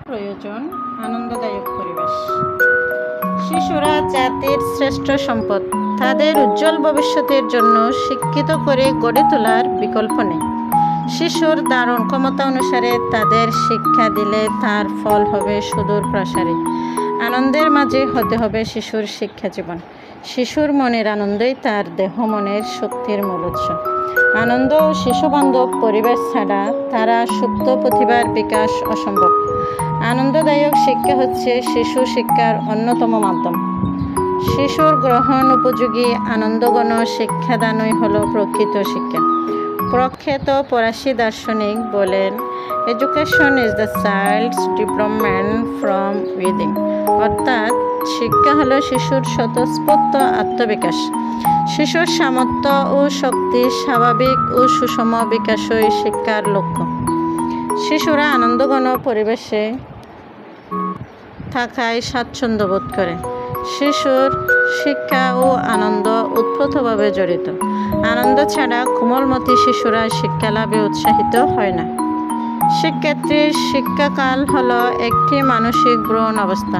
প্রয়োজন আনন্দদায়ক পরিবেশ। শিশুরা জাতির শ্রেষ্ঠ সম্পদ। তাদের উজ্জ্বল ভবিষ্যতের জন্য শিক্ষিত করে গড়ে তোলার বিকল্প নেই। শিশুর ধারণ ক্ষমতা অনুসারে তাদের শিক্ষা দিলে তার ফল হবে সুদূর প্রসারী। আনন্দের মাঝে হতে হবে শিশুর শিক্ষা জীবন। শিশুর মনের আনন্দই তার দেহ মনের শক্তির মূল উৎস। আনন্দ ও শিশুবান্ধব পরিবেশ ছাড়া তারা সুপ্ত প্রতিভার বিকাশ অসম্ভব। আনন্দদায়ক শিক্ষা হচ্ছে শিশু শিক্ষার অন্যতম মাধ্যম। শিশুর গ্রহণ উপযোগী আনন্দঘন শিক্ষাদানই হল প্রকৃত শিক্ষা। প্রখ্যাত ফরাসি দার্শনিক বলেন, education is the child's development from within. অর্থাৎ শিক্ষা হলো শিশুর স্বতঃস্ফূর্ত আত্মবিকাশ। শিশুর সামর্থ্য ও শক্তির স্বাভাবিক ও সুষম বিকাশই শিক্ষার লক্ষ্য। শিশুরা আনন্দঘন পরিবেশে থাকায় স্বাচ্ছন্দ্য বোধ করে। শিশুর শিক্ষা ও আনন্দ ওতপ্রোতভাবে জড়িত। আনন্দ ছাড়া কোমলমতি শিশুরা শিক্ষা লাভে উৎসাহিত হয় না। শিক্ষার্থীর শিক্ষাকাল হলো একটি মানসিক ভ্রূণ অবস্থা।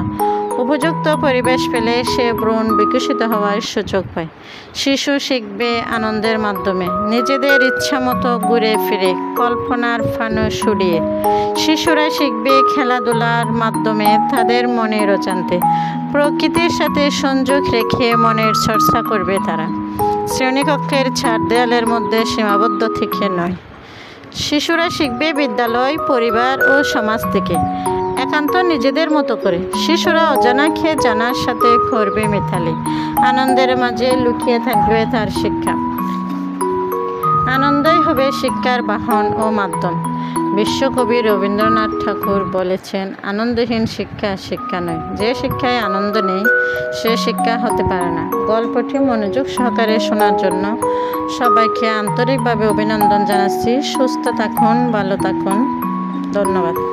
উপযুক্ত পরিবেশ পেলে সে ভ্রূণ বিকশিত হওয়ার সুযোগ পায়। শিশু শিখবে আনন্দের মাধ্যমে, নিজেদের ইচ্ছামতো ঘুরে ফিরে, কল্পনার ফানুস উড়িয়ে। শিশুরা শিখবে খেলাধুলার মাধ্যমে তাদের মনের অজান্তে। প্রকৃতির সাথে সংযোগ রেখে মনের চর্চা করবে তারা। শ্রেণীকক্ষের চার দেয়ালের মধ্যে সীমাবদ্ধ থেকে নয়। শিশুরা শিখবে বিদ্যালয়, পরিবার ও সমাজ থেকে, একান্ত নিজেদের মতো করে। শিশুরা অজানাকে জানার সাথে করবে মিতালি। আনন্দের মাঝে লুকিয়ে থাকবে তার শিক্ষা। আনন্দই হবে শিক্ষার বাহন ও মাধ্যম। বিশ্বকবি রবীন্দ্রনাথ ঠাকুর বলেছেন, আনন্দহীন শিক্ষা শিক্ষা নয়। যে শিক্ষায় আনন্দ নেই সে শিক্ষা হতে পারে না। গল্পটি মনোযোগ সহকারে শোনার জন্য সবাইকে আন্তরিকভাবে অভিনন্দন জানাচ্ছি। সুস্থ থাকুন, ভালো থাকুন। ধন্যবাদ।